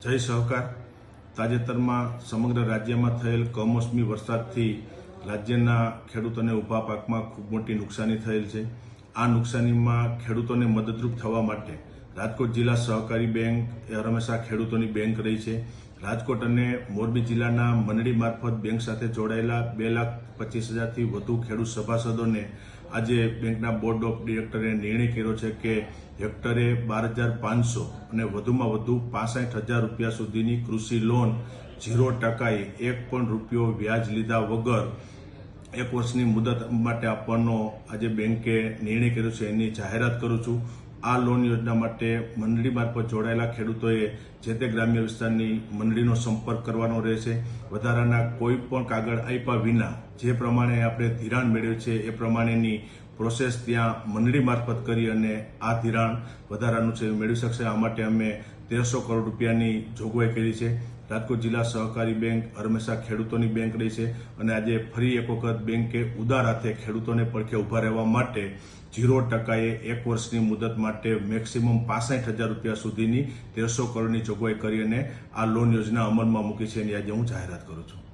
જય સહકાર તાજેતરમાં સમગ્ર રાજ્યમાં થયેલ કમોસમી વરસાદથી રાજ્યના ખેડૂતોને ઊભા પાકમાં ખૂબ મોટી નુકસાની થયેલ છે। આ નુકસાનીમાં ખેડૂતોને મદદરૂપ થવા માટે રાજકોટ જિલ્લા સહકારી બેંક એ હંમેશા ખેડૂતોની બેંક રહી છે। રાજકોટ અને મોરબી જિલ્લાના મંડળી મારફત બેંક સાથે જોડાયેલા 2,25,000થી વધુ ખેડૂત સભાસદોને આજે બેંકના બોર્ડ ઓફ ડિરેક્ટરે નિર્ણય કર્યો છે કે હેક્ટરે 12,500 અને વધુમાં વધુ 65,000 રૂપિયા સુધીની કૃષિ લોન 0%એ 1 પણ રૂપિયો વ્યાજ લીધા વગર 1 વર્ષની મુદત માટે આપવાનો આજે બેંકે નિર્ણય કર્યો છે, એની જાહેરાત કરું છું। આ લોન યોજના માટે મંડળી મારફત જોડાયેલા ખેડૂતોએ જે તે ગ્રામ્ય વિસ્તારની મંડળીનો સંપર્ક કરવાનો રહેશે। વધારાના કોઈ પણ કાગળ આપ્યા વિના જે પ્રમાણે આપણે ધિરાણ મેળવ્યું છે એ પ્રમાણેની પ્રોસેસ ત્યાં મંડળી મારફત કરી અને આ ધિરાણ વધારાનું છે મેળવી શકશે। આ માટે અમે 1,300 કરોડ રૂપિયાની જોગવાઈ કરી છે। રાજકોટ જિલ્લા સહકારી બેંક હંમેશા ખેડૂતોની બેંક રહી છે અને આજે ફરી એક વખત બેંકે ઉદાર હાથે ખેડૂતોને પડખે ઊભા રહેવા માટે 0%એ 1 વર્ષની મુદત માટે મેક્સિમમ 65,000 રૂપિયા સુધીની 1,300 કરોડની જોગવાઈ કરી અને આ લોન યોજના અમલમાં મૂકી છે, એની આજે હું જાહેરાત કરું છું।